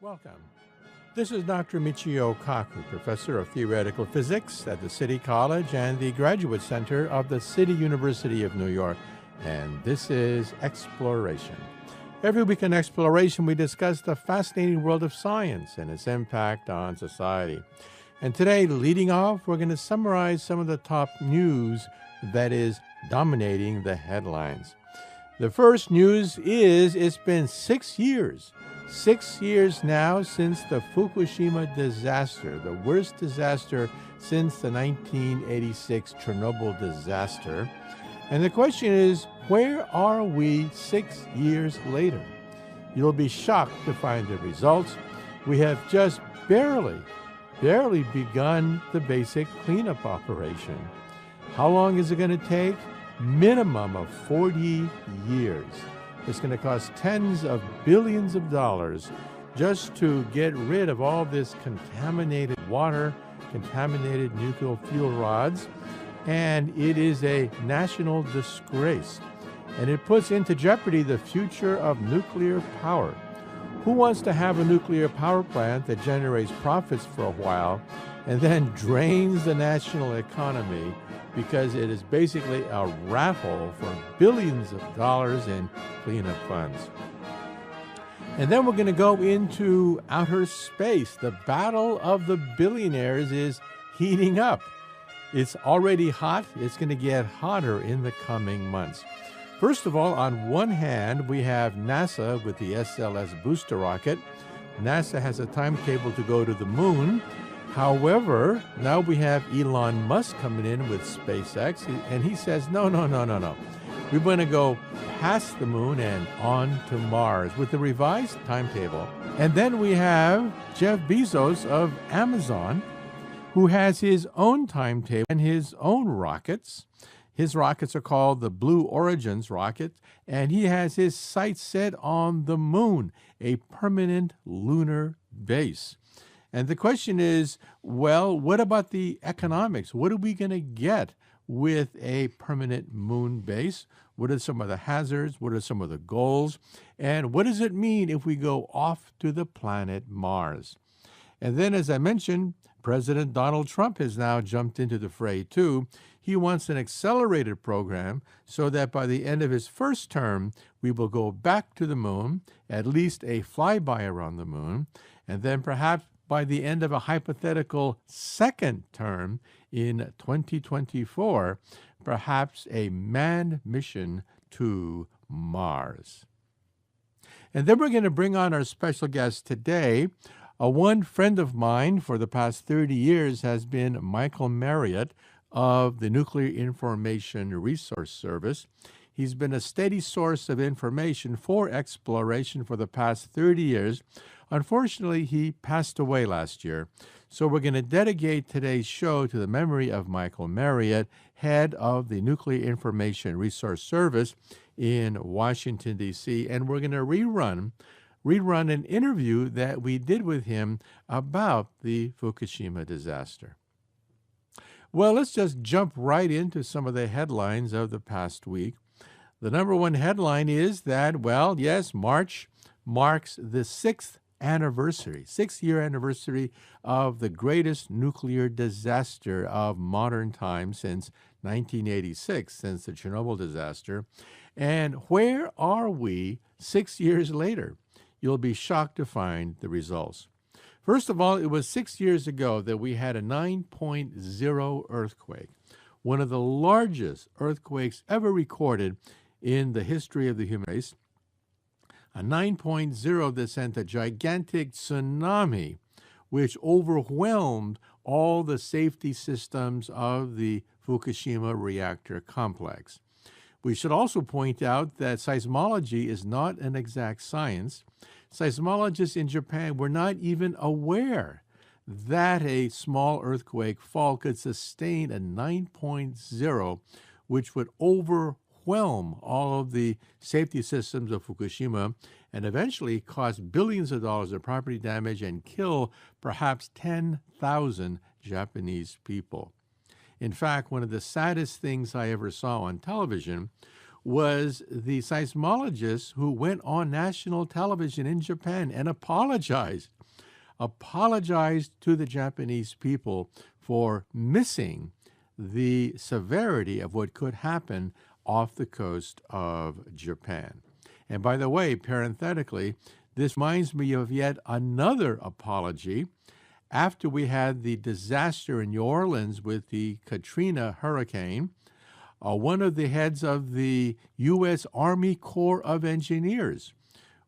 Welcome. This is Dr. Michio Kaku, professor of theoretical physics at the City College and the Graduate Center of the City University of New York, and this is Exploration. Every week in Exploration, we discuss the fascinating world of science and its impact on society. And today, leading off, we're going to summarize some of the top news that is dominating the headlines. The first news is it's been 6 years. 6 years now since the Fukushima disaster, the worst disaster since the 1986 Chernobyl disaster. And the question is, where are we 6 years later? You'll be shocked to find the results. We have just barely begun the basic cleanup operation. How long is it going to take? Minimum of 40 years. It's going to cost tens of billions of dollars just to get rid of all this contaminated water, contaminated nuclear fuel rods, and it is a national disgrace. And it puts into jeopardy the future of nuclear power. Who wants to have a nuclear power plant that generates profits for a while and then drains the national economy because it is basically a raffle for billions of dollars in cleanup funds? And then we're going to go into outer space. The battle of the billionaires is heating up. It's already hot. It's going to get hotter in the coming months. First of all, on one hand, we have NASA with the SLS booster rocket. NASA has a timetable to go to the moon. However, now we have Elon Musk coming in with SpaceX, and he says, no. We're going to go past the moon and on to Mars with the revised timetable. And then we have Jeff Bezos of Amazon, who has his own timetable and his own rockets. His rockets are called the Blue Origins rocket, and he has his sights set on the moon, a permanent lunar base. And the question is, well, what about the economics? What are we going to get with a permanent moon base? What are some of the hazards? What are some of the goals? And what does it mean if we go off to the planet Mars? And then, as I mentioned, President Donald Trump has now jumped into the fray, too. He wants an accelerated program so that by the end of his first term, we will go back to the moon, at least a flyby around the moon, and then perhaps by the end of a hypothetical second term in 2024, perhaps a manned mission to Mars. And then we're going to bring on our special guest today. One friend of mine for the past 30 years has been Michael Marriott of the Nuclear Information Resource Service. He's been a steady source of information for exploration for the past 30 years. Unfortunately, he passed away last year. So we're going to dedicate today's show to the memory of Michael Marriott, head of the Nuclear Information Resource Service in Washington, D.C., and we're going to rerun an interview that we did with him about the Fukushima disaster. Well, let's just jump right into some of the headlines of the past week. The number one headline is that, well, yes, March marks the sixth year anniversary of the greatest nuclear disaster of modern times since 1986, since the Chernobyl disaster. And where are we 6 years later? You'll be shocked to find the results. First of all, it was 6 years ago that we had a 9.0 earthquake, one of the largest earthquakes ever recorded in the history of the human race. A 9.0 that sent a gigantic tsunami, which overwhelmed all the safety systems of the Fukushima reactor complex. We should also point out that seismology is not an exact science. Seismologists in Japan were not even aware that a small earthquake fault could sustain a 9.0, which would overwhelm all of the safety systems of Fukushima and eventually cause billions of dollars of property damage and kill perhaps 10,000 Japanese people. In fact, one of the saddest things I ever saw on television was the seismologist who went on national television in Japan and apologized apologized to the Japanese people for missing the severity of what could happen off the coast of Japan. And by the way, parenthetically, this reminds me of yet another apology. After we had the disaster in New Orleans with the Katrina hurricane, one of the heads of the U.S. Army Corps of Engineers,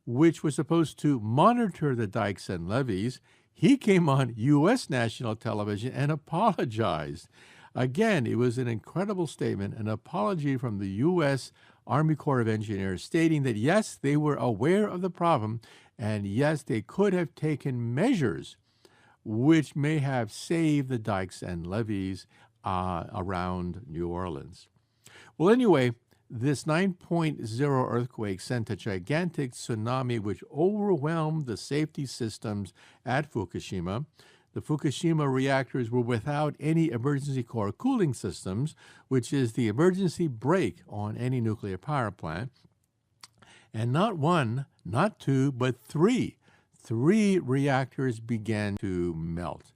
which was supposed to monitor the dikes and levees, he came on U.S. national television and apologized. Again, it was an incredible statement, an apology from the U.S. Army Corps of Engineers, stating that, yes, they were aware of the problem, and yes, they could have taken measures which may have saved the dikes and levees around New Orleans. Well, anyway, this 9.0 earthquake sent a gigantic tsunami which overwhelmed the safety systems at Fukushima. The Fukushima reactors were without any emergency core cooling systems, which is the emergency brake on any nuclear power plant. And not one, not two, but three reactors began to melt.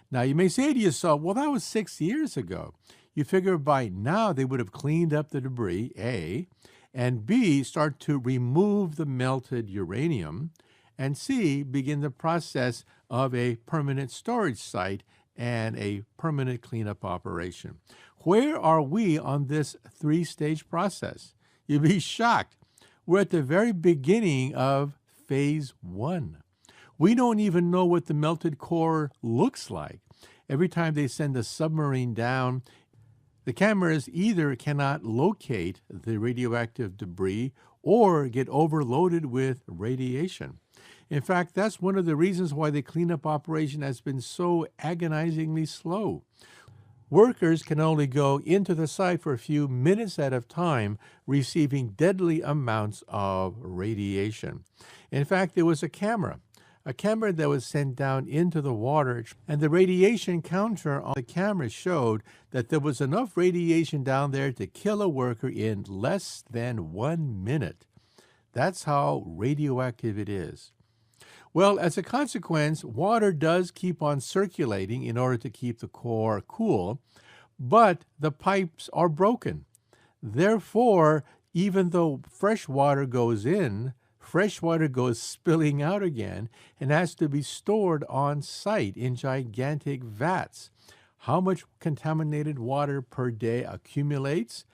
Now, you may say to yourself, well, that was 6 years ago. You figure by now they would have cleaned up the debris, A, and B, start to remove the melted uranium, and C, begin the process of a permanent storage site and a permanent cleanup operation. Where are we on this three-stage process? You'd be shocked. We're at the very beginning of phase 1. We don't even know what the melted core looks like. Every time they send a submarine down, the cameras either cannot locate the radioactive debris or get overloaded with radiation. In fact, that's one of the reasons why the cleanup operation has been so agonizingly slow. Workers can only go into the site for a few minutes at a time, receiving deadly amounts of radiation. In fact, there was a camera that was sent down into the water, and the radiation counter on the camera showed that there was enough radiation down there to kill a worker in less than 1 minute. That's how radioactive it is. Well, as a consequence, water does keep on circulating in order to keep the core cool, but the pipes are broken. Therefore, even though fresh water goes in, fresh water goes spilling out again and has to be stored on site in gigantic vats. How much contaminated water per day accumulates?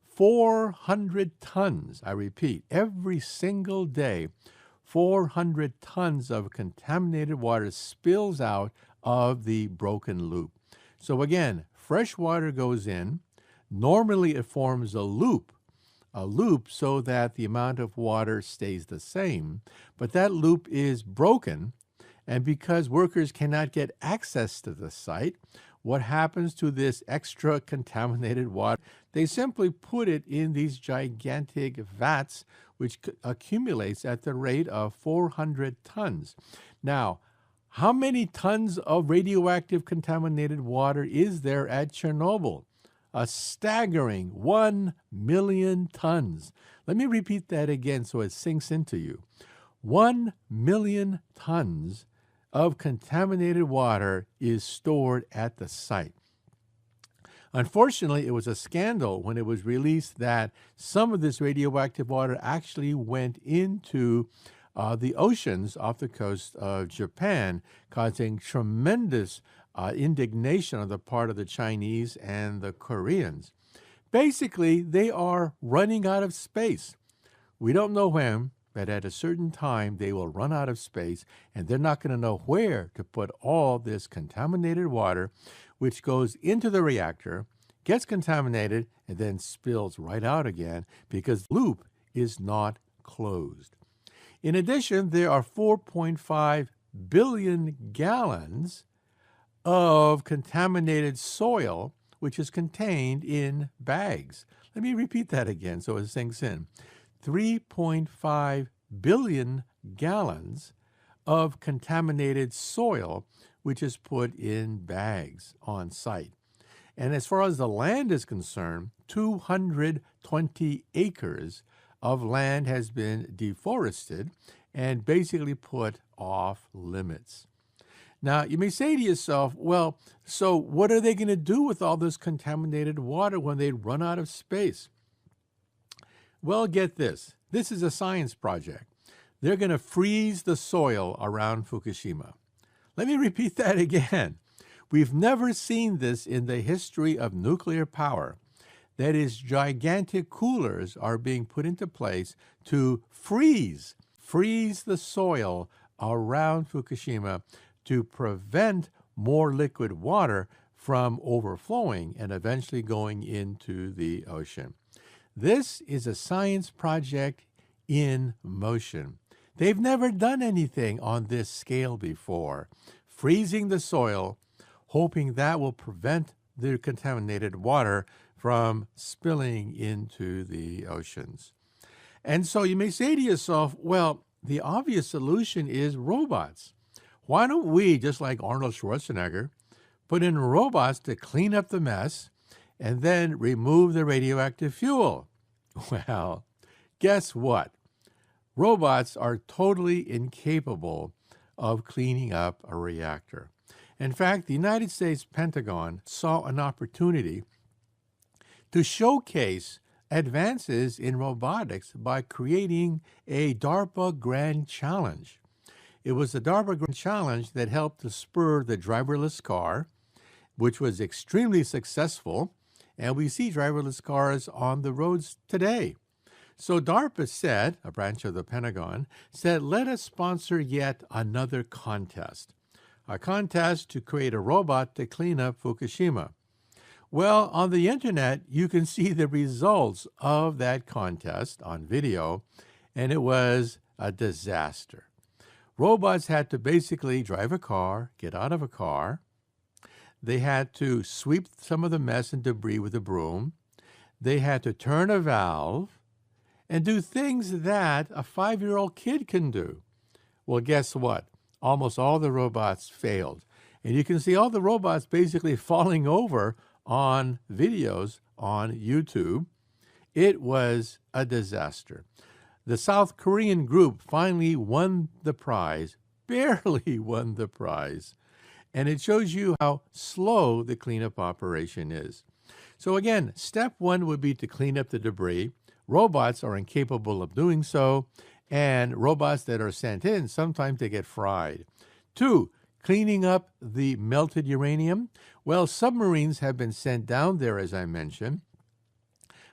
400 tons, I repeat, every single day. 400 tons of contaminated water spills out of the broken loop. So again, fresh water goes in. Normally it forms a loop so that the amount of water stays the same, but that loop is broken, and because workers cannot get access to the site, what happens to this extra contaminated water? They simply put it in these gigantic vats, which accumulates at the rate of 400 tons. Now, how many tons of radioactive contaminated water is there at Chernobyl? A staggering 1 million tons. Let me repeat that again so it sinks into you. 1 million tons of contaminated water is stored at the site. Unfortunately, it was a scandal when it was released that some of this radioactive water actually went into the oceans off the coast of Japan, causing tremendous indignation on the part of the Chinese and the Koreans. Basically, they are running out of space. We don't know when, but at a certain time, they will run out of space, and they're not going to know where to put all this contaminated water, which goes into the reactor, gets contaminated, and then spills right out again because the loop is not closed. In addition, there are 4.5 billion gallons of contaminated soil, which is contained in bags. Let me repeat that again so it sinks in. 3.5 billion gallons of contaminated soil, which is put in bags on site. And as far as the land is concerned, 220 acres of land has been deforested and basically put off limits. Now, you may say to yourself, well, so what are they going to do with all this contaminated water when they run out of space? Well, get this. This is a science project. They're going to freeze the soil around Fukushima. Let me repeat that again. We've never seen this in the history of nuclear power. That is, gigantic coolers are being put into place to freeze the soil around Fukushima to prevent more liquid water from overflowing and eventually going into the ocean. This is a science project in motion. They've never done anything on this scale before. Freezing the soil, hoping that will prevent the contaminated water from spilling into the oceans. And so you may say to yourself, well, the obvious solution is robots. Why don't we, just like Arnold Schwarzenegger, put in robots to clean up the mess and then remove the radioactive fuel? Well, guess what? Robots are totally incapable of cleaning up a reactor. In fact, the United States Pentagon saw an opportunity to showcase advances in robotics by creating a DARPA Grand Challenge. It was the DARPA Grand Challenge that helped to spur the driverless car, which was extremely successful, and we see driverless cars on the roads today. So DARPA said, a branch of the Pentagon, said, let us sponsor yet another contest, a contest to create a robot to clean up Fukushima. Well, on the internet, you can see the results of that contest on video, and it was a disaster. Robots had to basically drive a car, get out of a car. They had to sweep some of the mess and debris with a broom. They had to turn a valve and do things that a 5-year-old kid can do. Well, guess what? Almost all the robots failed. And you can see all the robots basically falling over on videos on YouTube. It was a disaster. The South Korean group finally won the prize, barely won the prize. And it shows you how slow the cleanup operation is. So again, step one would be to clean up the debris. Robots are incapable of doing so, and robots that are sent in, sometimes they get fried. 2, cleaning up the melted uranium. Well, submarines have been sent down there, as I mentioned,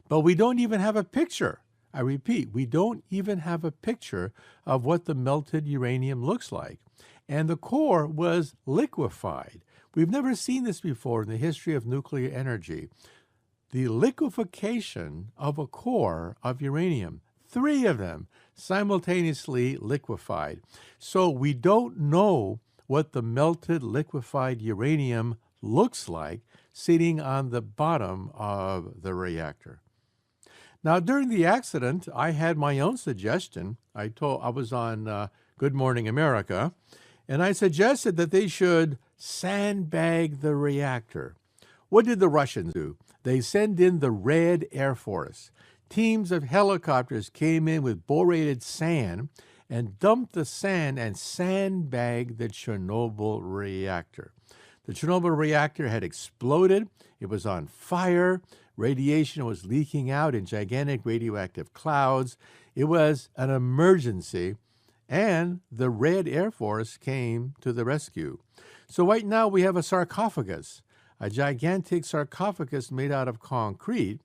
but we don't even have a picture. I repeat, we don't even have a picture of what the melted uranium looks like. And the core was liquefied. We've never seen this before in the history of nuclear energy. The liquefaction of a core of uranium, 3 of them simultaneously liquefied. So we don't know what the melted liquefied uranium looks like sitting on the bottom of the reactor. Now, during the accident, I had my own suggestion. I was on Good Morning America, and I suggested that they should sandbag the reactor. What did the Russians do? They sent in the Red Air Force. Teams of helicopters came in with borated sand and dumped the sand and sandbagged the Chernobyl reactor. The Chernobyl reactor had exploded. It was on fire. Radiation was leaking out in gigantic radioactive clouds. It was an emergency, and the Red Air Force came to the rescue. So right now we have a sarcophagus, a gigantic sarcophagus made out of concrete.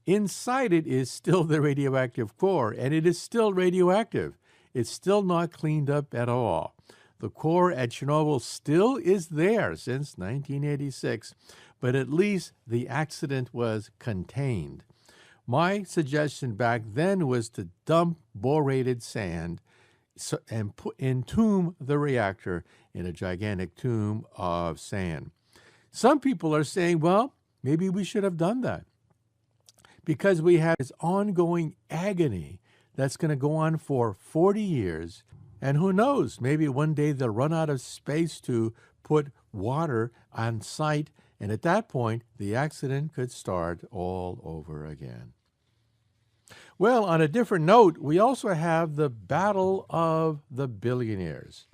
Inside it is still the radioactive core, and it is still radioactive. It's still not cleaned up at all. The core at Chernobyl still is there since 1986, but at least the accident was contained. My suggestion back then was to dump borated sand and entomb the reactor in a gigantic tomb of sand. Some people are saying, well, maybe we should have done that because we have this ongoing agony that's going to go on for 40 years. And who knows, maybe one day they'll run out of space to put water on site. And at that point, the accident could start all over again. Well, on a different note, we also have the battle of the billionaires.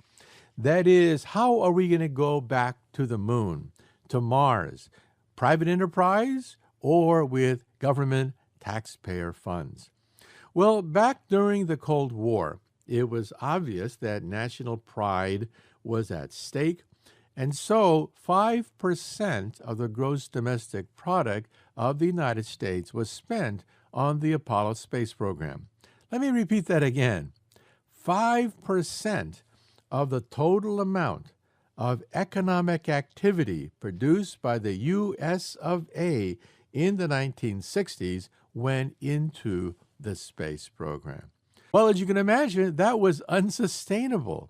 That is, how are we going to go back to the moon, to Mars? Private enterprise or with government taxpayer funds? Well, back during the Cold War, it was obvious that national pride was at stake, and so 5% of the gross domestic product of the United States was spent on the Apollo space program. Let me repeat that again. 5% of the total amount of economic activity produced by the U.S. of A. in the 1960s went into the space program. Well, as you can imagine, that was unsustainable.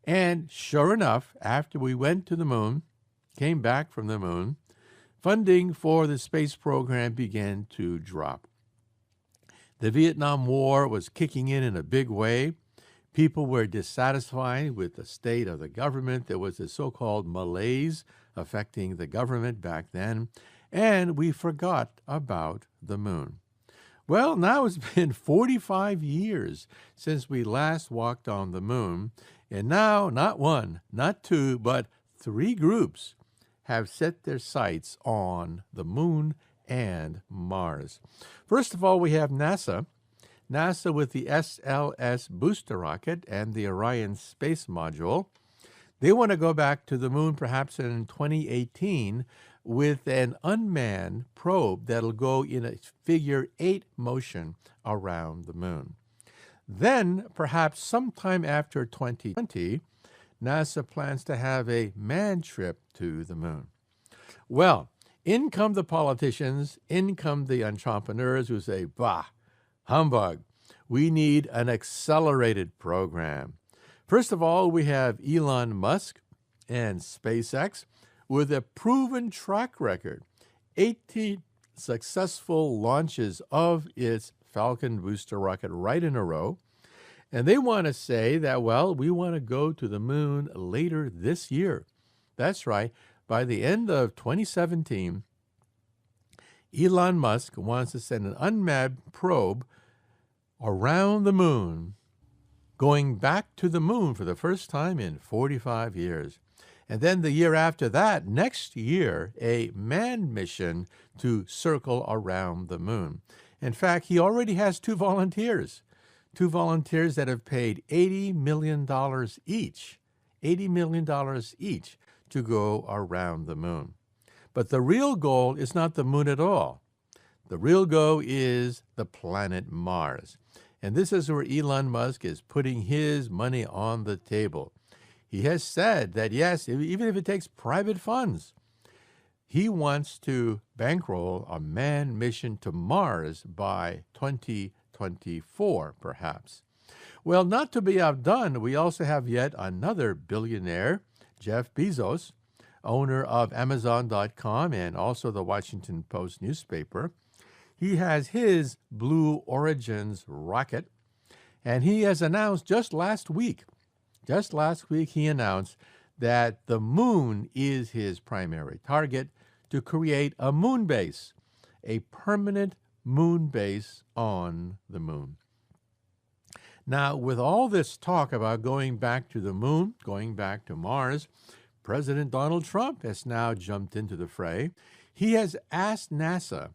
And sure enough, after we went to the moon, came back from the moon, funding for the space program began to drop. The Vietnam War was kicking in a big way. People were dissatisfied with the state of the government. There was a so-called malaise affecting the government back then, and we forgot about the moon. Well, now it's been 45 years since we last walked on the moon, and now not one, not two, but 3 groups have set their sights on the moon and Mars. First of all, we have NASA. NASA with the SLS booster rocket and the Orion space module. They want to go back to the moon perhaps in 2018 with an unmanned probe that'll go in a figure 8 motion around the moon. Then, perhaps sometime after 2020, NASA plans to have a manned trip to the moon. Well, in come the politicians, in come the entrepreneurs who say, bah, humbug, we need an accelerated program. First of all, we have Elon Musk and SpaceX with a proven track record, 18 successful launches of its Falcon booster rocket right in a row. And they want to say that, well, we want to go to the moon later this year. That's right. By the end of 2017, Elon Musk wants to send an unmanned probe around the moon, going back to the moon for the first time in 45 years. And then the year after that, next year, a manned mission to circle around the moon. In fact, he already has 2 volunteers that have paid $80 million each, $80 million each to go around the moon. But the real goal is not the moon at all. The real goal is the planet Mars. And this is where Elon Musk is putting his money on the table. He has said that, yes, even if it takes private funds, he wants to bankroll a manned mission to Mars by 2024, perhaps. Well, not to be outdone, we also have yet another billionaire, Jeff Bezos, owner of Amazon.com and also the Washington Post newspaper. He has his Blue Origins rocket, and he has announced just last week, he announced that the moon is his primary target to create a moon base, a permanent moon base on the moon. Now, with all this talk about going back to the moon, going back to Mars, President Donald Trump has now jumped into the fray. He has asked NASA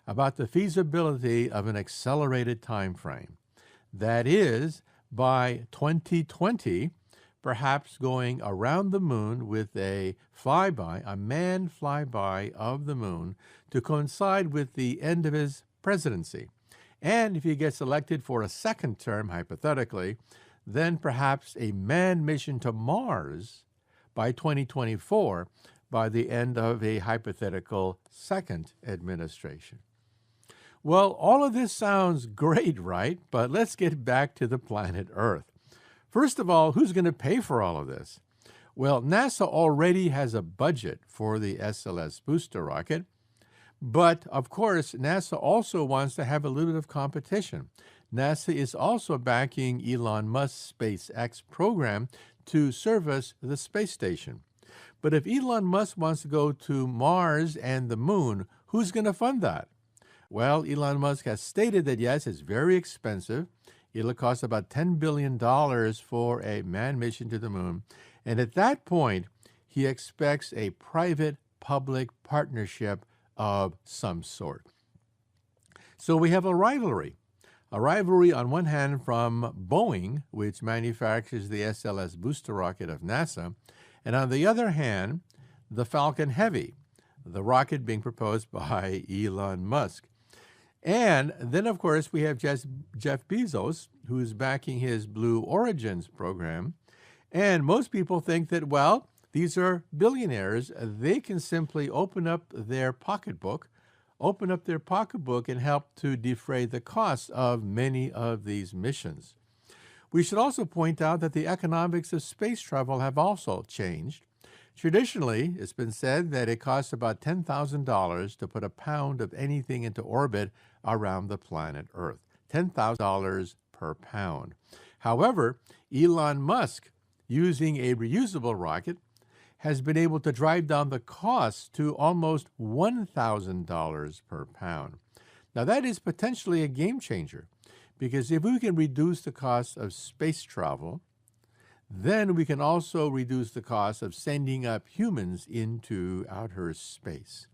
about the feasibility of an accelerated time frame. That is, by 2020, perhaps going around the moon with a flyby, a manned flyby of the moon to coincide with the end of his presidency. And if he gets elected for a second term, hypothetically, then perhaps a manned mission to Mars by 2024, by the end of a hypothetical second administration. Well, all of this sounds great, right? But let's get back to the planet Earth. First of all, who's going to pay for all of this? Well, NASA already has a budget for the SLS booster rocket, but of course, NASA also wants to have a little bit of competition. NASA is also backing Elon Musk's SpaceX program to service the space station. But if Elon Musk wants to go to Mars and the moon, who's going to fund that? Well, Elon Musk has stated that, yes, it's very expensive. It'll cost about $10 billion for a manned mission to the moon. And at that point, he expects a private-public partnership of some sort. So we have a rivalry. A rivalry on one hand from Boeing, which manufactures the SLS booster rocket of NASA, and on the other hand, the Falcon Heavy, the rocket being proposed by Elon Musk. And then, of course, we have Jeff Bezos, who's backing his Blue Origins program. And most people think that, well, these are billionaires. They can simply open up their pocketbook and help to defray the costs of many of these missions. We should also point out that the economics of space travel have also changed. Traditionally, it's been said that it costs about $10,000 to put a pound of anything into orbit around the planet Earth. $10,000 per pound. However, Elon Musk, using a reusable rocket, has been able to drive down the cost to almost $1,000 per pound. Now, that is potentially a game changer, because if we can reduce the cost of space travel, then we can also reduce the cost of sending up humans into outer space.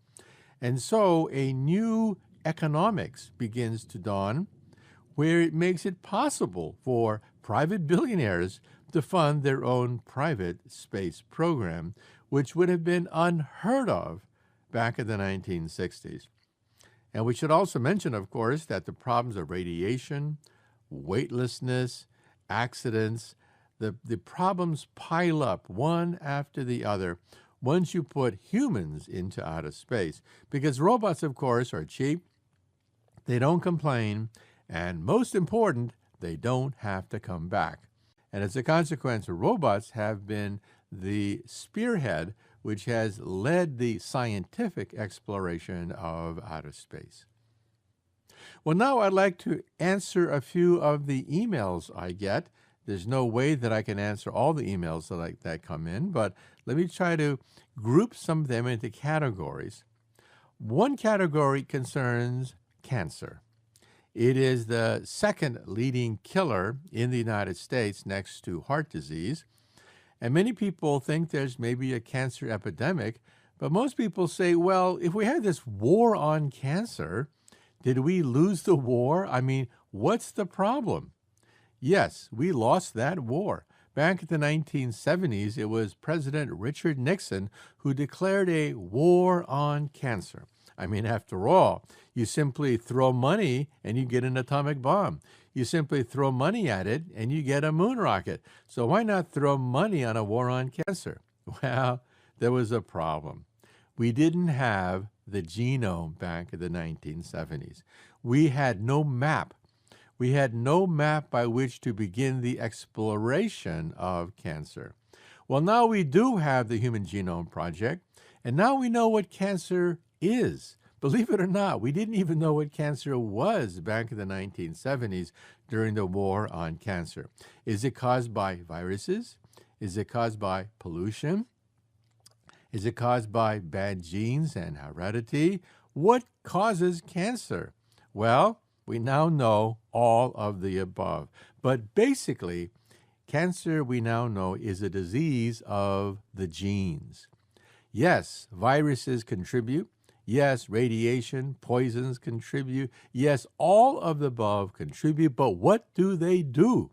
And so a new economics begins to dawn, where it makes it possible for private billionaires to fund their own private space program, which would have been unheard of back in the 1960s. And we should also mention, of course, that the problems of radiation, weightlessness, accidents, the problems pile up one after the other once you put humans into outer space. Because robots, of course, are cheap, they don't complain, and most important, they don't have to come back. And as a consequence, robots have been the spearhead which has led the scientific exploration of outer space. Well, now I'd like to answer a few of the emails I get. There's no way that I can answer all the emails that come in, but let me try to group some of them into categories. One category concerns cancer. It is the second leading killer in the United States next to heart disease. And many people think there's maybe a cancer epidemic, but most people say, well, if we had this war on cancer, did we lose the war? I mean, what's the problem? Yes, we lost that war. Back in the 1970s, it was President Richard Nixon who declared a war on cancer. I mean, after all, you simply throw money and you get an atomic bomb. You simply throw money at it and you get a moon rocket. So why not throw money on a war on cancer? Well, there was a problem. We didn't have the genome back in the 1970s. We had no map. We had no map by which to begin the exploration of cancer. Well, now we do have the Human Genome Project, and now we know what cancer is. Believe it or not, we didn't even know what cancer was back in the 1970s during the war on cancer. Is it caused by viruses? Is it caused by pollution? Is it caused by bad genes and heredity? What causes cancer? Well, we now know all of the above. But basically, cancer, we now know, is a disease of the genes. Yes, viruses contribute. Yes, radiation, poisons contribute. Yes, all of the above contribute, but what do they do?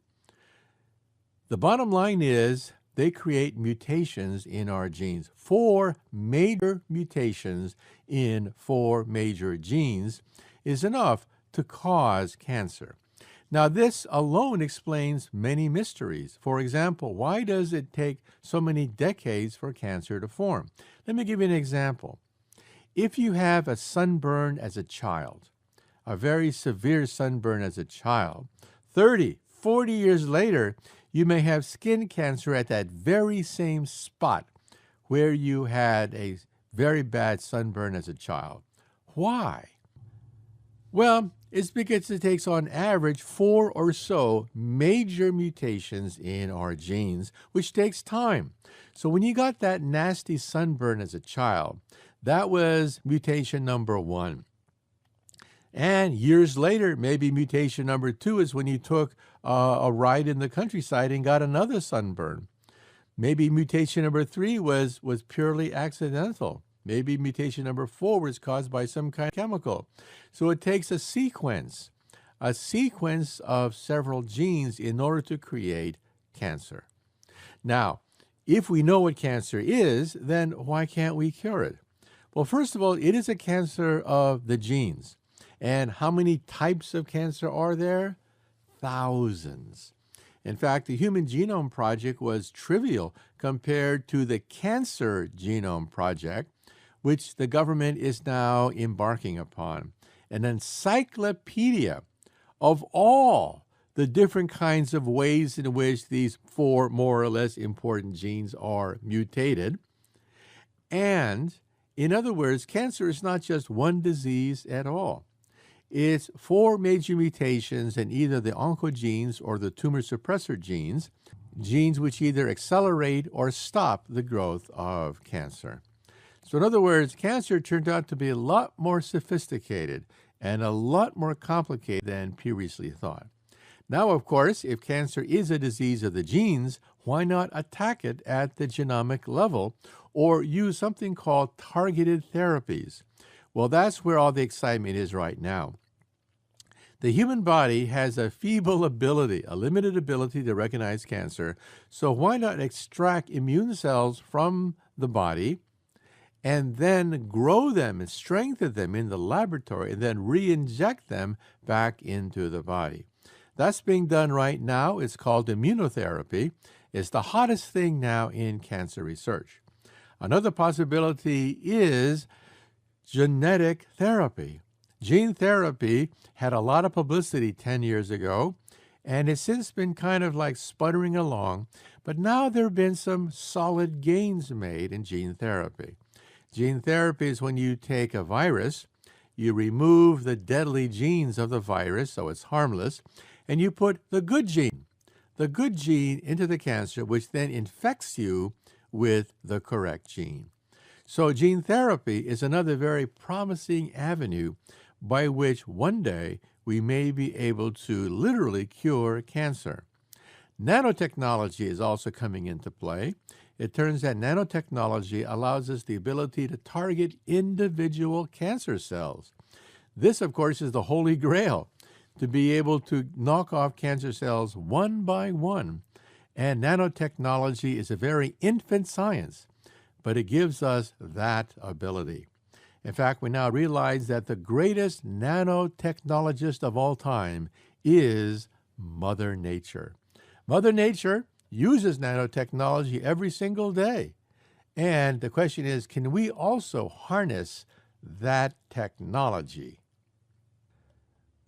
The bottom line is they create mutations in our genes. 4 major mutations in 4 major genes is enough to cause cancer. Now, this alone explains many mysteries. For example, why does it take so many decades for cancer to form? Let me give you an example. If you have a sunburn as a child, a very severe sunburn as a child, 30, 40 years later, you may have skin cancer at that very same spot where you had a very bad sunburn as a child. Why? Well, it's because it takes on average 4 or so major mutations in our genes, which takes time. So when you got that nasty sunburn as a child, that was mutation number 1. And years later, maybe mutation number 2 is when you took a ride in the countryside and got another sunburn. Maybe mutation number 3 was purely accidental. Maybe mutation number 4 was caused by some kind of chemical. So it takes a sequence of several genes in order to create cancer. Now, if we know what cancer is, then why can't we cure it? Well, first of all, it is a cancer of the genes. And how many types of cancer are there? Thousands. In fact, the Human Genome Project was trivial compared to the Cancer Genome Project, which the government is now embarking upon. An encyclopedia of all the different kinds of ways in which these 4 more or less important genes are mutated. And, in other words, cancer is not just one disease at all. It's 4 major mutations in either the oncogenes or the tumor suppressor genes, genes which either accelerate or stop the growth of cancer. So in other words, cancer turned out to be a lot more sophisticated and a lot more complicated than previously thought. Now, of course, if cancer is a disease of the genes, why not attack it at the genomic level or use something called targeted therapies? Well, that's where all the excitement is right now. The human body has a feeble ability, a limited ability to recognize cancer, so why not extract immune cells from the body and then grow them and strengthen them in the laboratory and then re-inject them back into the body? That's being done right now. It's called immunotherapy. It's the hottest thing now in cancer research. Another possibility is genetic therapy. Gene therapy had a lot of publicity 10 years ago, and it's since been kind of like sputtering along, but now there have been some solid gains made in gene therapy. Gene therapy is when you take a virus, you remove the deadly genes of the virus, so it's harmless, and you put the good gene into the cancer, which then infects you with the correct gene. So gene therapy is another very promising avenue by which one day we may be able to literally cure cancer. Nanotechnology is also coming into play. It turns out nanotechnology allows us the ability to target individual cancer cells. This, of course, is the holy grail, to be able to knock off cancer cells one by one. And nanotechnology is a very infant science, but it gives us that ability. In fact, we now realize that the greatest nanotechnologist of all time is Mother Nature. Mother Nature uses nanotechnology every single day. And the question is, can we also harness that technology?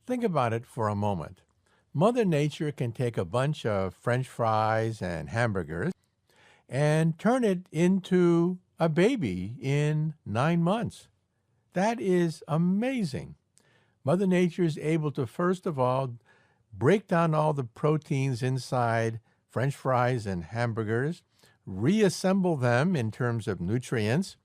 Think about it for a moment. Mother Nature can take a bunch of French fries and hamburgers and turn it into a baby in 9 months. That is amazing. Mother Nature is able to, first of all, break down all the proteins inside French fries and hamburgers, reassemble them in terms of nutrients,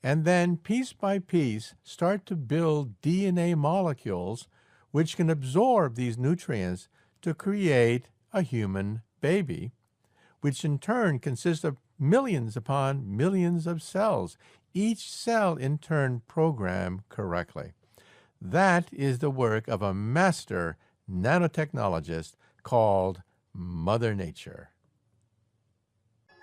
and then piece by piece start to build DNA molecules which can absorb these nutrients to create a human baby, which in turn consists of millions upon millions of cells, each cell in turn programmed correctly. That is the work of a master nanotechnologist called Mother Nature.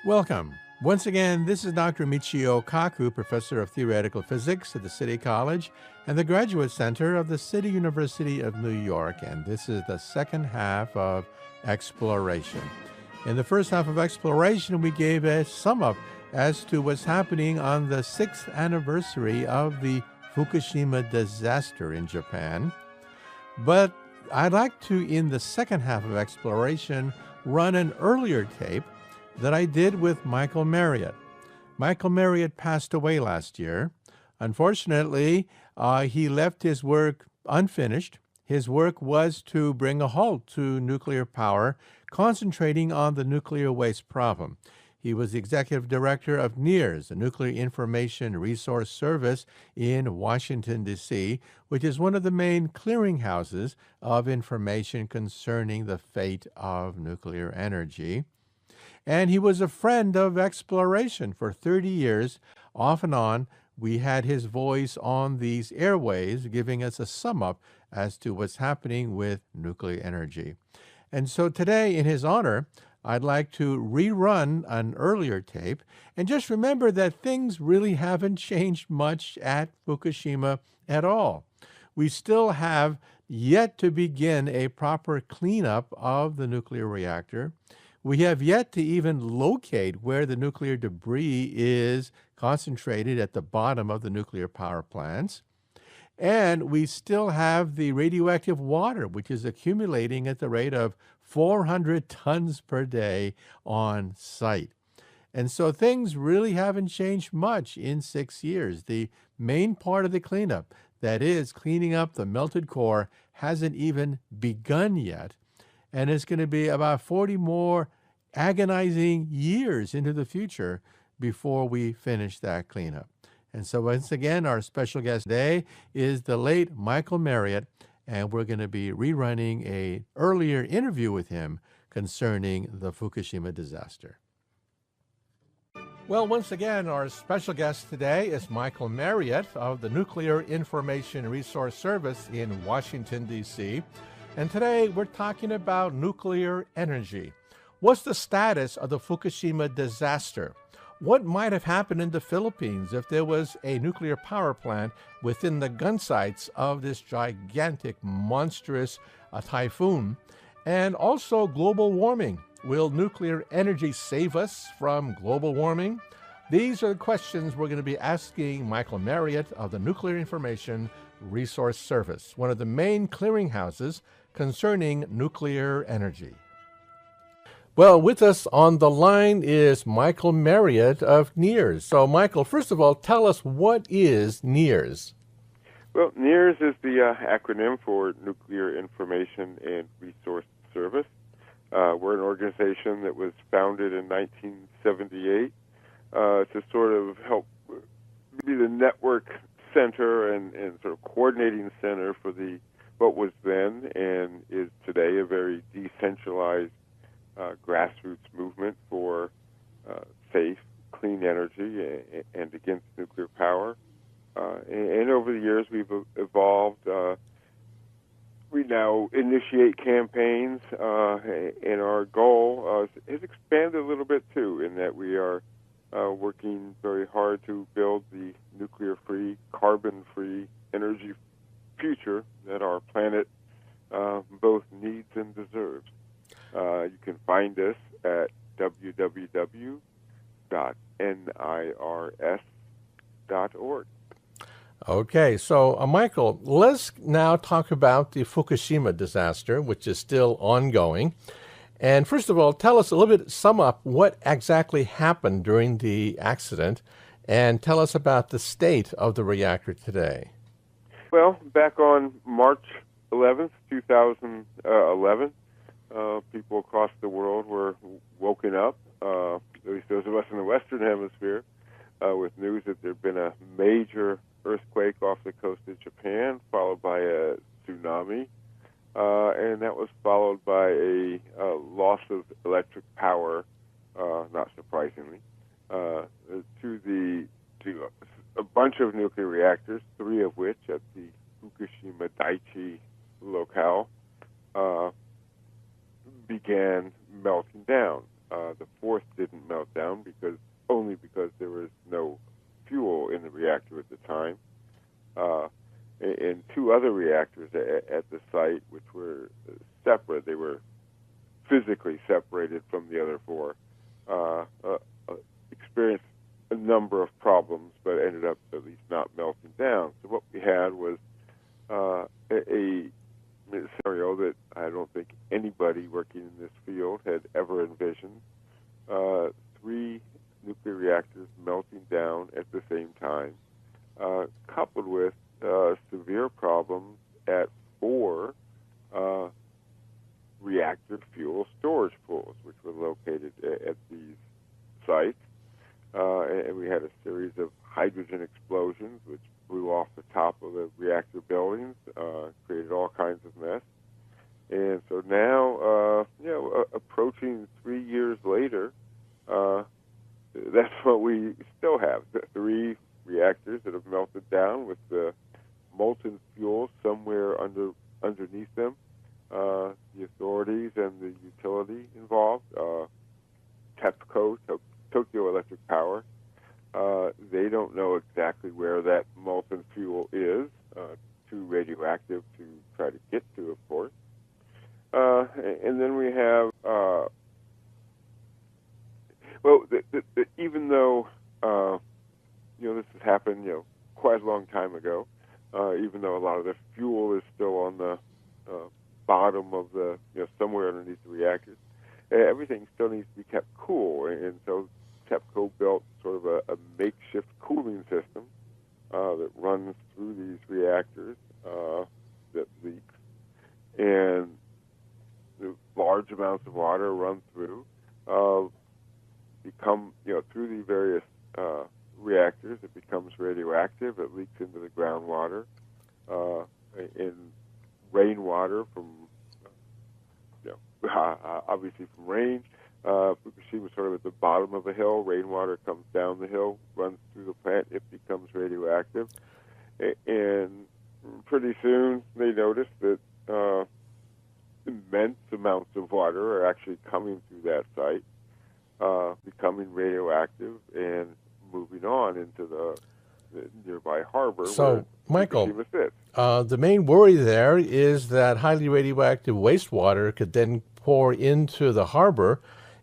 Welcome. Once again, this is Dr. Michio Kaku, Professor of Theoretical Physics at the City College and the Graduate Center of the City University of New York, and this is the second half of Exploration. In the first half of Exploration, we gave a sum-up as to what's happening on the 6th anniversary of the Fukushima disaster in Japan. But I'd like to, in the second half of Exploration, run an earlier tape that I did with Michael Marriott. Michael Marriott passed away last year. Unfortunately, he left his work unfinished. His work was to bring a halt to nuclear power, concentrating on the nuclear waste problem. He was the executive director of NIRS, the Nuclear Information Resource Service in Washington, D.C., which is one of the main clearinghouses of information concerning the fate of nuclear energy. And he was a friend of exploration for 30 years. Off and on, we had his voice on these airways, giving us a sum up as to what's happening with nuclear energy. And so today, in his honor, I'd like to rerun an earlier tape. And just remember that things really haven't changed much at Fukushima at all. We still have yet to begin a proper cleanup of the nuclear reactor. We have yet to even locate where the nuclear debris is concentrated at the bottom of the nuclear power plants. And we still have the radioactive water, which is accumulating at the rate of 400 tons per day on site. And so things really haven't changed much in 6 years. The main part of the cleanup, that is, cleaning up the melted core, hasn't even begun yet. And it's going to be about 40 more agonizing years into the future before we finish that cleanup. And so once again, our special guest today is the late Michael Marriott, and we're going to be rerunning an earlier interview with him concerning the Fukushima disaster. Well, once again, our special guest today is Michael Marriott of the Nuclear Information Resource Service in Washington, D.C. And today we're talking about nuclear energy. What's the status of the Fukushima disaster? What might have happened in the Philippines if there was a nuclear power plant within the gun sights of this gigantic, monstrous typhoon? And also global warming. Will nuclear energy save us from global warming? These are the questions we're going to be asking Michael Marriott of the Nuclear Information Resource Service, one of the main clearinghouses concerning nuclear energy. Well, with us on the line is Michael Marriott of NIRS. So, Michael, first of all, tell us, what is NIRS? Well, NIRS is the acronym for Nuclear Information and Resource Service. We're an organization that was founded in 1978 to sort of help be the network center and sort of coordinating center for what was then and is today a very decentralized grassroots movement for safe, clean energy and against nuclear power. And over the years, we've evolved. We now initiate campaigns, and our goal has expanded a little bit, too, in that we are working very hard to build the nuclear-free, carbon-free energy future that our planet both needs and deserves. You can find us at www.nirs.org. Okay, so Michael, let's now talk about the Fukushima disaster, which is still ongoing. And first of all, tell us a little bit, sum up what exactly happened during the accident, and tell us about the state of the reactor today. Well, back on March 11th, 2011, people across the world were woken up, at least those of us in the Western Hemisphere, with news that there had been a major earthquake off the coast of Japan, followed by a tsunami, and that was followed by a loss of electric power, not surprisingly, to a bunch of nuclear reactors, three of which at the Fukushima Daiichi locale began melting down. The fourth didn't melt down only because there was no fuel in the reactor at the time. And two other reactors at the site, which were separate, they were physically separated from the other four, experienced a number of problems, but ended up at least not melting down. So what we had was a scenario that I don't think anybody working in this field had ever envisioned. Three nuclear reactors melting down at the same time, coupled with severe problems at four reactor fuel storage pools, which were located at these sites. And we had a series of hydrogen explosions, which blew off the top of the reactor buildings, created all kinds of mess. And so now, approaching 3 years later, that's what we still have. The 3 reactors that have melted down with the molten fuel somewhere underneath them. The authorities and the utility involved, TEPCO, Tokyo Electric Power, they don't know exactly where that molten fuel is, too radioactive to try to get to, of course. And then we have, even though, this has happened, quite a long time ago, even though a lot of the fuel is still on the bottom of the, somewhere underneath the reactors, everything still needs to be kept cool. And so TEPCO built sort of a makeshift cooling system that runs through these reactors that leaks. And the large amounts of water run through, become, through the various reactors, it becomes radioactive. It leaks into the groundwater, in rainwater from, obviously from rain. Fukushima is sort of at the bottom of a hill. Rainwater comes down the hill, runs through the plant. It becomes radioactive. And pretty soon they noticed that immense amounts of water are actually coming through that site, becoming radioactive and moving on into the nearby harbor where Michael, Fukushima sits. The main worry there is that highly radioactive wastewater could then pour into the harbor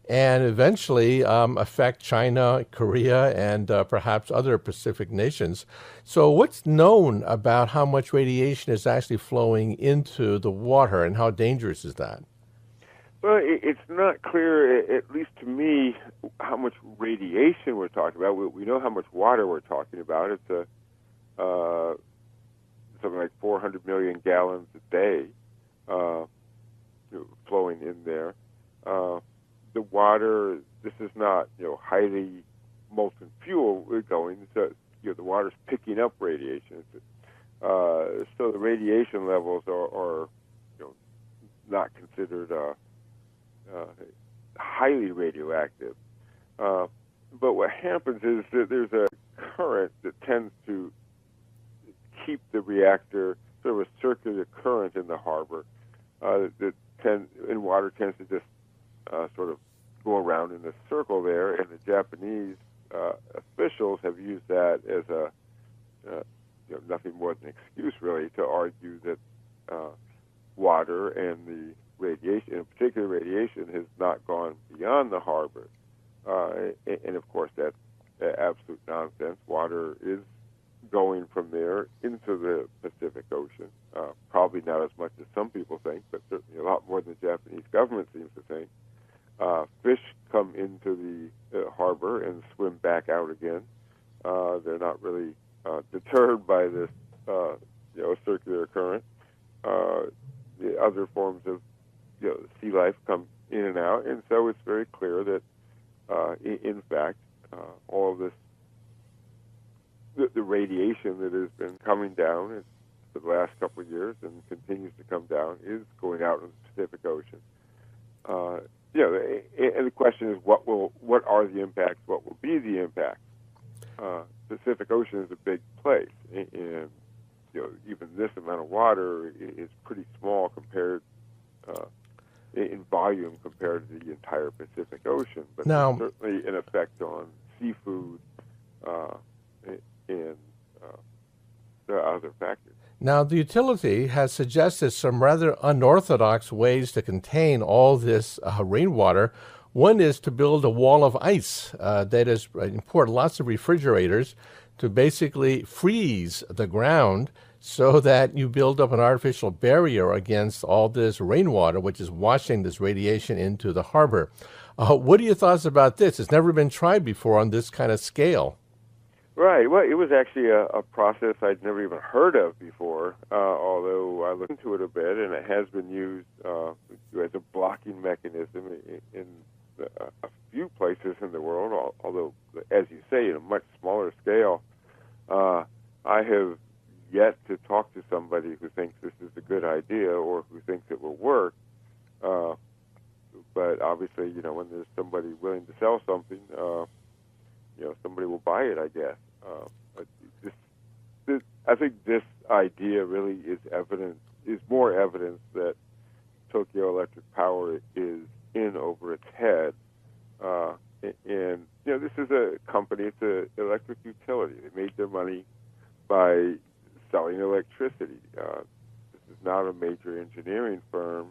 and eventually affect China, Korea, and perhaps other Pacific nations. So what's known about how much radiation is actually flowing into the water, and how dangerous is that? Well, it's not clear, at least to me, how much radiation we're talking about. We know how much water we're talking about. It's something like 400 million gallons a day flowing in there. The water, this is not, highly molten fuel going. So, the water's picking up radiation. So the radiation levels are not considered highly radioactive. But what happens is that there's a current that tends to keep the reactor, sort of a circular current in the harbor, and water tends to just sort of go around in a circle there, and the Japanese officials have used that as nothing more than an excuse, really, to argue that water and the radiation, in particular radiation, has not gone beyond the harbor. And of course, that's absolute nonsense. Water is going from there into the Pacific Ocean. Probably not as much as some people think, but certainly a lot more than the Japanese government seems to think. Fish come into the harbor and swim back out again. They're not really deterred by this, circular current. The other forms of sea life come in and out, and so it's very clear that, in fact, all of this, the radiation that has been coming down for the last couple of years and continues to come down is going out in the Pacific Ocean. And the question is, what are the impacts? What will be the impacts? Pacific Ocean is a big place, and even this amount of water is pretty small compared in volume compared to the entire Pacific Ocean. But now, there's certainly an effect on seafood and there are other factors. Now, the utility has suggested some rather unorthodox ways to contain all this rainwater. One is to build a wall of ice, that is, import lots of refrigerators to basically freeze the ground so that you build up an artificial barrier against all this rainwater, which is washing this radiation into the harbor. What are your thoughts about this? It's never been tried before on this kind of scale. Right. Well, it was actually a process I'd never even heard of before, although I looked into it a bit, and it has been used as a blocking mechanism in a few places in the world, although, as you say, in a much smaller scale. I have yet to talk to somebody who thinks this is a good idea or who thinks it will work. But obviously, when there's somebody willing to sell something, it, I guess. But I think this idea really is more evidence that Tokyo Electric Power is in over its head. And this is a company; it's an electric utility. They made their money by selling electricity. This is not a major engineering firm,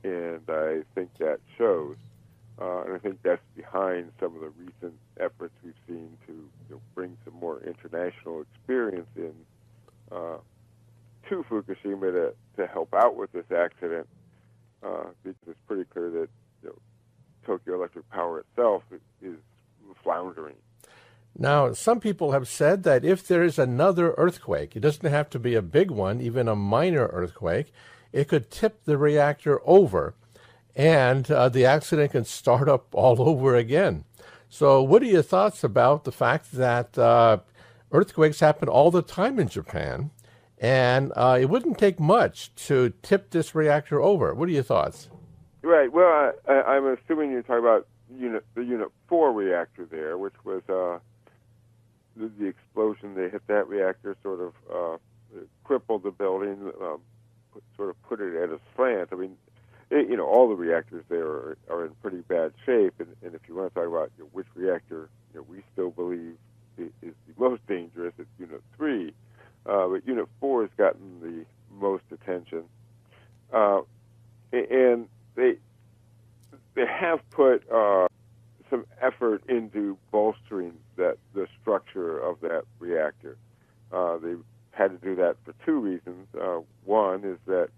and I think that shows. And I think that's behind some of the recent efforts we've seen to bring some more international experience in to Fukushima to help out with this accident. Because it's pretty clear that Tokyo Electric Power itself is floundering. Now, some people have said that if there is another earthquake, it doesn't have to be a big one, even a minor earthquake, it could tip the reactor over, and the accident can start up all over again. So what are your thoughts about the fact that earthquakes happen all the time in Japan, and it wouldn't take much to tip this reactor over? What are your thoughts? Right. Well, I'm assuming you're talking about the Unit 4 reactor there, which was the explosion that hit that reactor sort of crippled the building, sort of put it at a slant. I mean, all the reactors there are in pretty bad shape, and if you want to talk about which reactor we still believe is the most dangerous, it's Unit 3. But Unit 4 has gotten the most attention, and they have put some effort into bolstering the structure of that reactor. They had to do that for two reasons. One is that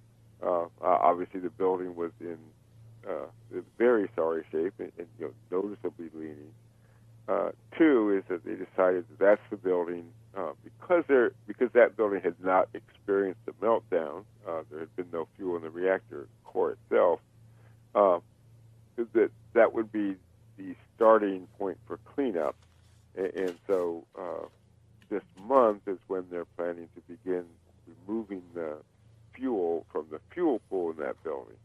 obviously the building was in very sorry shape and noticeably leaning. Two is that they decided that's the building because that building had not experienced a meltdown. There had been no fuel in the reactor core itself. That would be the starting point for cleanup, and so this month is when they're planning to begin removing the fuel from the fuel pool in that building.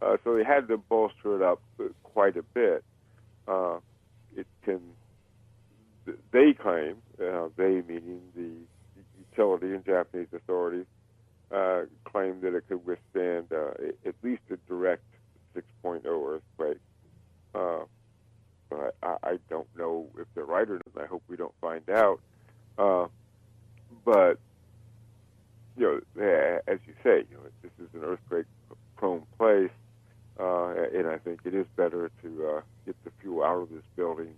So they had to bolster it up quite a bit. They claim, they meaning the utility and Japanese authorities, claim that it could withstand at least a direct 6.0 earthquake. But I don't know if they're right or not. I hope we don't find out. But as you say, this is an earthquake-prone place, and I think it is better to get the fuel out of this building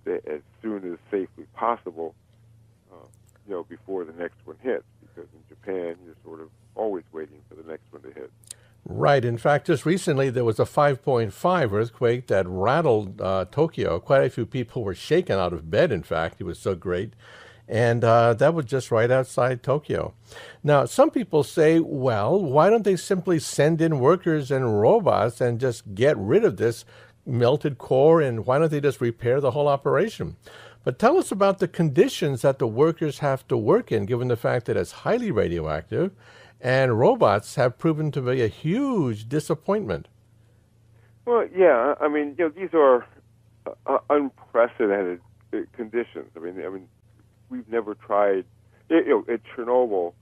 as soon as safely possible. Before the next one hits, because in Japan you're sort of always waiting for the next one to hit. Right. In fact, just recently there was a 5.5 earthquake that rattled Tokyo. Quite a few people were shaken out of bed, in fact. It was so great. And that was just right outside Tokyo. Now, some people say, well, why don't they simply send in workers and robots and just get rid of this melted core, and why don't they just repair the whole operation? But tell us about the conditions that the workers have to work in, given the fact that it's highly radioactive, and robots have proven to be a huge disappointment. Well, yeah, I mean, these are unprecedented conditions. I mean, we've never tried. At Chernobyl,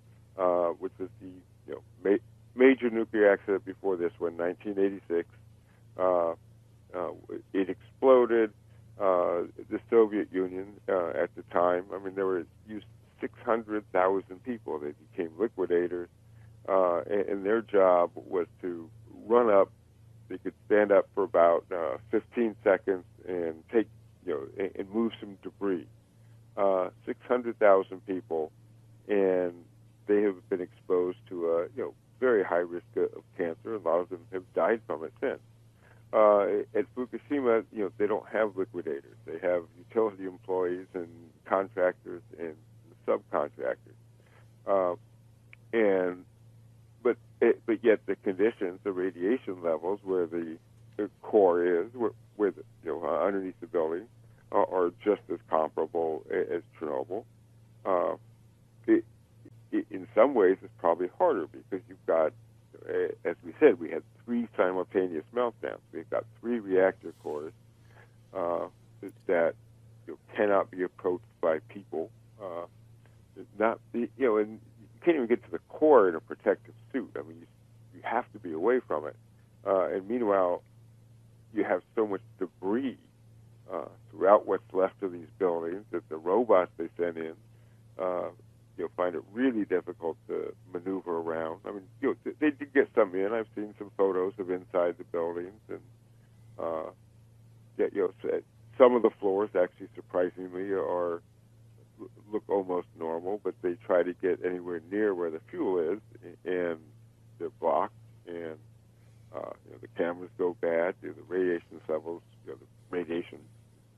which was the major nuclear accident before this one, 1986, it exploded. The Soviet Union at the time, I mean, there were used 600,000 people. They became liquidators, and their job was to run up. They could stand up for about 15 seconds and take, and move some debris. 600,000 people, and they have been exposed to a very high risk of cancer. A lot of them have died from it since. At Fukushima, they don't have liquidators. They have utility employees and contractors and subcontractors. But yet the conditions, the radiation levels where the core is, where underneath the building, are just as comparable as Chernobyl. In some ways, it's probably harder because you've got, as we said, we had 3 simultaneous meltdowns. We've got 3 reactor cores that cannot be approached by people. It's not, and you can't even get to the core in a protective suit. I mean, you have to be away from it. And meanwhile, you have so much debris throughout what's left of these buildings that the robots they send in, you'll find it really difficult to maneuver around. I mean, they did get some in. I've seen some photos of inside the buildings, and some of the floors actually surprisingly look almost normal, but they try to get anywhere near where the fuel is, and they're blocked, and the cameras go bad. The radiation levels, the radiation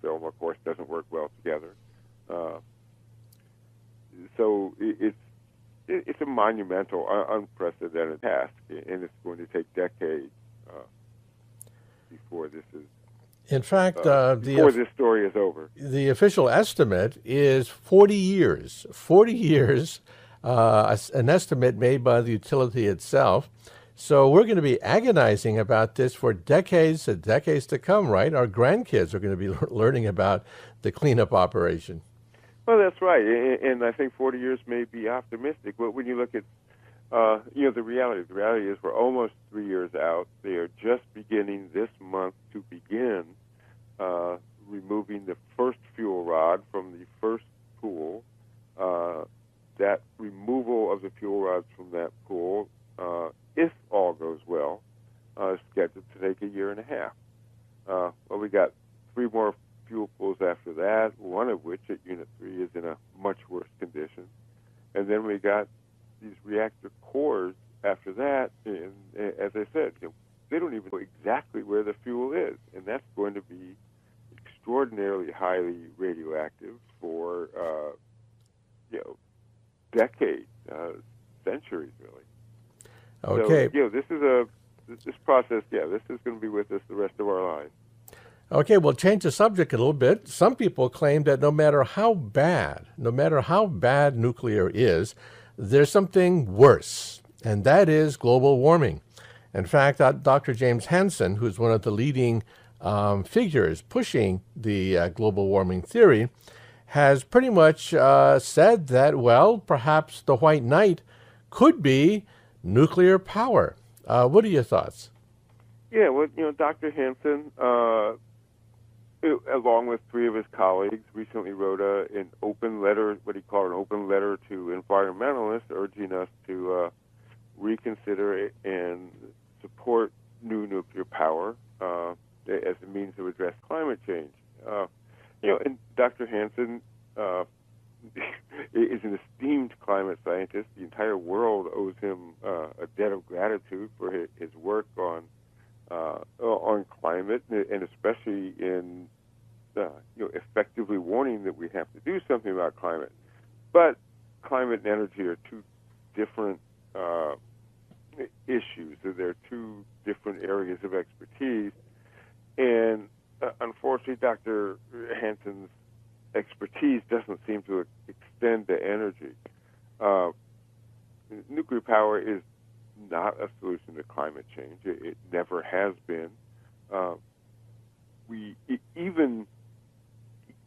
film, of course, doesn't work well together. So it's a monumental, unprecedented task, and it's going to take decades before this is. In fact, before this story is over. The official estimate is 40 years. 40 years, an estimate made by the utility itself. So we're going to be agonizing about this for decades and decades to come, right? Our grandkids are going to be learning about the cleanup operation. Well, that's right, and I think 40 years may be optimistic. But when you look at, the reality is we're almost 3 years out. They are just beginning this month to begin removing the first fuel rod from the first pool. That removal of the fuel rods from that pool, if all goes well, is scheduled to take a year and a half. Well, we got 3 more fuel pools after that, one of which at Unit 3 is in a much worse condition. And then we got these reactor cores after that, and as I said, they don't even know exactly where the fuel is, and that's going to be extraordinarily highly radioactive for, decades, centuries, really. Okay. So, this process, this is going to be with us the rest of our lives. Okay, we'll change the subject a little bit. Some people claim that no matter how bad nuclear is, there's something worse, and that is global warming. In fact, Dr. James Hansen, who's one of the leading figures pushing the global warming theory, has pretty much said that, well, perhaps the white knight could be nuclear power. What are your thoughts? Yeah, well, Dr. Hansen, along with 3 of his colleagues, recently wrote an open letter, what he called an open letter to environmentalists, urging us to reconsider and support new nuclear power as a means to address climate change. And Dr. Hansen is an esteemed climate scientist. The entire world owes him a debt of gratitude for his work on climate, and especially in effectively warning that we have to do something about climate. But climate and energy are 2 different issues. There are 2 different areas of expertise, and unfortunately, Dr. Hansen's expertise doesn't seem to extend to energy. Nuclear power is not a solution to climate change. It never has been.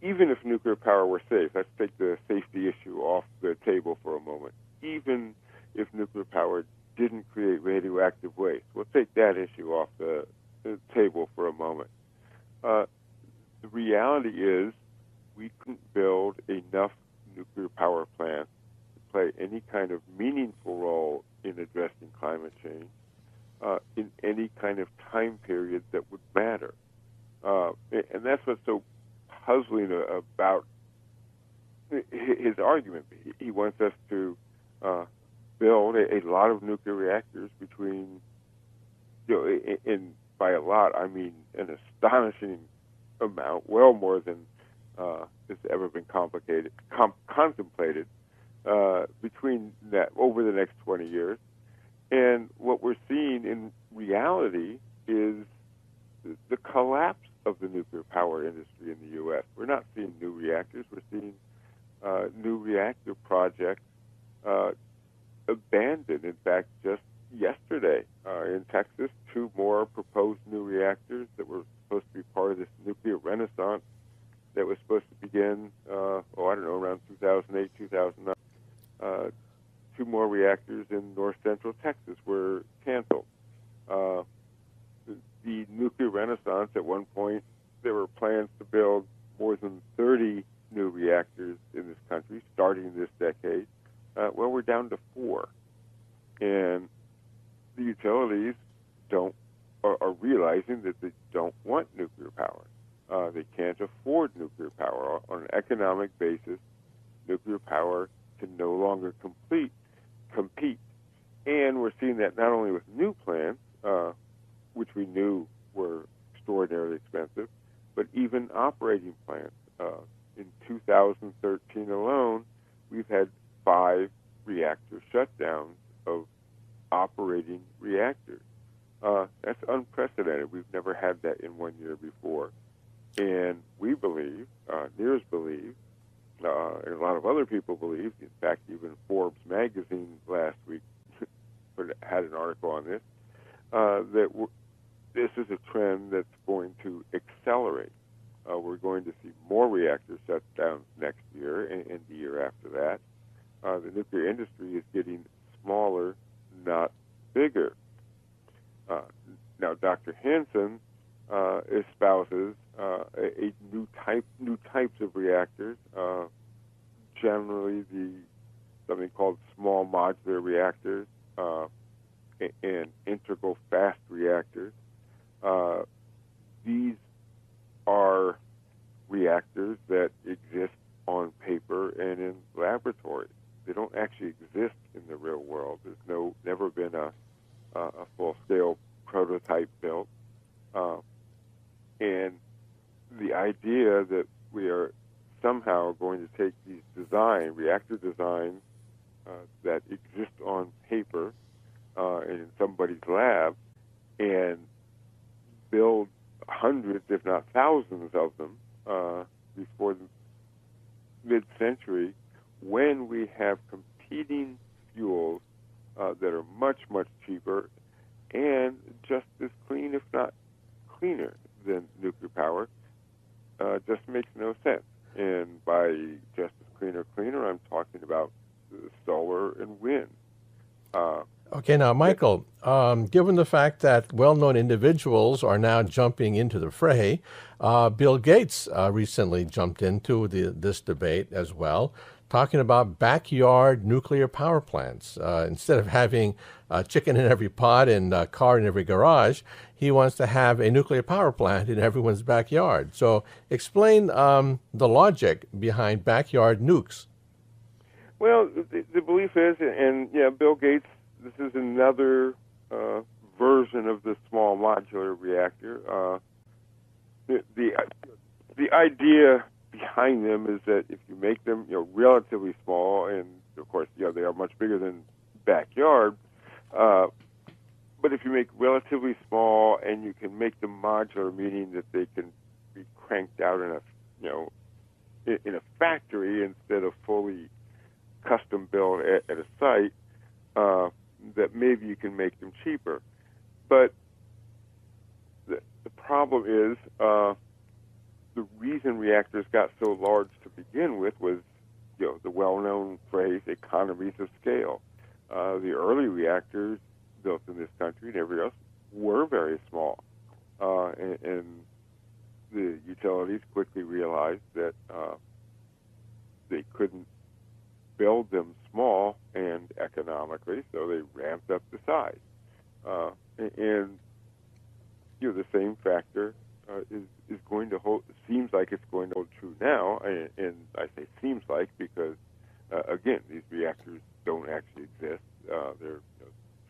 Even if nuclear power were safe, let's take the safety issue off the table for a moment. Even if nuclear power didn't create radioactive waste, we'll take that issue off the table for a moment. The reality is we couldn't build enough nuclear power plants to play any kind of meaningful role in addressing climate change in any kind of time period that would matter. And that's what's so puzzling about his argument. He wants us to build a lot of nuclear reactors between, and by a lot, I mean an astonishing amount, well more than has ever been contemplated between that over the next 20 years. And what we're seeing in reality is the collapse of the nuclear power industry in the U.S. We're not seeing new reactors. We're seeing new reactor projects abandoned. In fact, just yesterday in Texas, 2 more proposed new reactors that were supposed to be part of this nuclear renaissance that was supposed to begin, I don't know, around 2008, 2009. Two more reactors in north central Texas were canceled. Uh, the nuclear renaissance, at one point, there were plans to build more than 30 new reactors in this country starting this decade. Well, we're down to 4. And the utilities are realizing that they don't want nuclear power. They can't afford nuclear power. On an economic basis, nuclear power can no longer compete. And we're seeing that not only with new plants, which we knew were extraordinarily expensive, but even operating plants. In 2013 alone, we've had 5 reactor shutdowns of operating reactors. That's unprecedented. We've never had that in 1 year before. And we believe, NEARS believe, and a lot of other people believe, in fact, even Forbes magazine last week had an article on this, that this is a trend that's going to accelerate. We're going to see more reactor shutdowns next year and the year after that. The nuclear industry is getting smaller, not bigger. Now, Dr. Hansen espouses a new types of reactors, generally something called small modular reactors and integral fast reactors. These are reactors that exist on paper and in laboratories. They don't actually exist in the real world. There's never been a full-scale prototype built. And the idea that we are somehow going to take these reactor designs that exist on paper and in somebody's lab and build hundreds, if not thousands of them before the mid-century, when we have competing fuels that are much, much cheaper and just as clean, if not cleaner than nuclear power, just makes no sense. And by just as cleaner, I'm talking about solar and wind. Okay, now, Michael, given the fact that well-known individuals are now jumping into the fray, Bill Gates recently jumped into this debate as well, talking about backyard nuclear power plants. Instead of having a chicken in every pot and a car in every garage, he wants to have a nuclear power plant in everyone's backyard. So explain the logic behind backyard nukes. Well, the belief is, and Bill Gates, this is another version of the small modular reactor. The idea behind them is that if you make them, relatively small, and of course, they are much bigger than backyard. But if you make relatively small and you can make them modular, meaning that they can be cranked out in a factory instead of fully custom built at a site, that maybe you can make them cheaper. But the problem is the reason reactors got so large to begin with was the well-known phrase economies of scale. The early reactors built in this country and everywhere else were very small. And the utilities quickly realized that they couldn't build them small and economically, so they ramped up the size. And the same factor is going to hold. Seems like it's going to hold true now, and I say seems like because again, these reactors don't actually exist. They're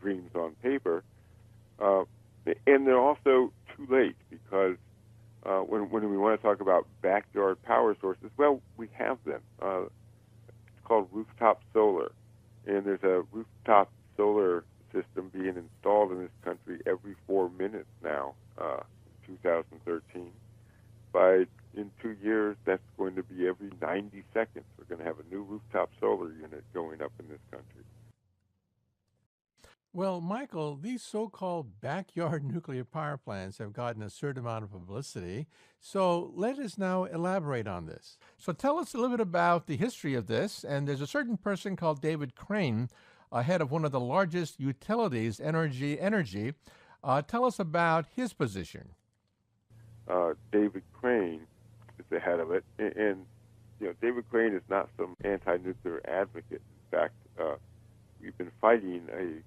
dreams on paper, and they're also too late because when we want to talk about backyard power sources, well, we have them. It's called rooftop solar, and there's a rooftop solar system being installed in this country every 4 minutes now, 2013. In 2 years, that's going to be every 90 seconds. We're going to have a new rooftop solar unit going up in this country. Well, Michael, these so called backyard nuclear power plants have gotten a certain amount of publicity. So let us now elaborate on this. So tell us a little bit about the history of this. And there's a certain person called David Crane, head of one of the largest utilities, Energy. Tell us about his position. David Crane is the head of it, and David Crane is not some anti-nuclear advocate. In fact, we've been fighting a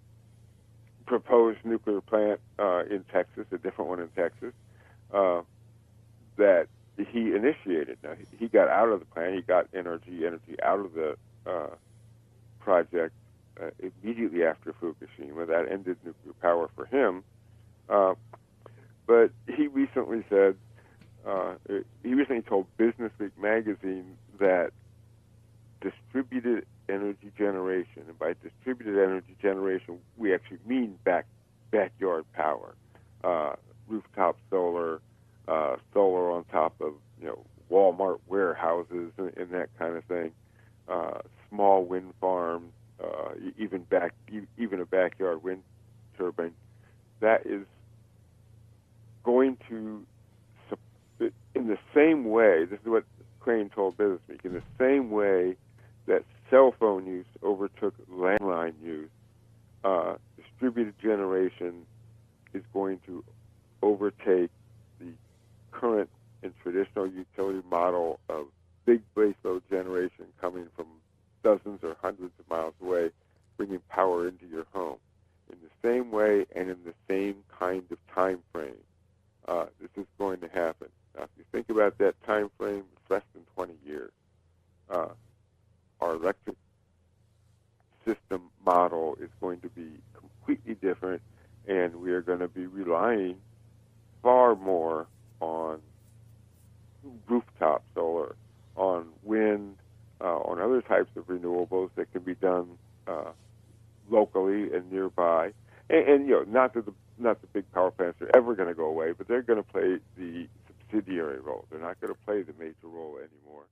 proposed nuclear plant in Texas, a different one in Texas, that he initiated. Now, he got out of the plant. He got energy out of the project immediately after Fukushima. That ended nuclear power for him. But he recently told Business Week magazine that distributed energy generation, and by distributed energy generation, we actually mean backyard power, rooftop solar, solar on top of Walmart warehouses and that kind of thing, small wind farms, even a backyard wind turbine. That is going to, in the same way, this is what Crane told Business Week, in the same way that cell phone use overtook landline use, distributed generation is going to overtake the current and traditional utility model of big baseload generation coming from dozens or hundreds of miles away, bringing power into your home. In the same way and in the same kind of time frame, this is going to happen. Now, if you think about that time frame, it's less than 20 years. Our electric system model is going to be completely different, and we are going to be relying far more on rooftop solar, on wind, on other types of renewables that can be done locally and nearby. And not that the big power plants are ever going to go away, but they're going to play the subsidiary role. They're not going to play the major role anymore.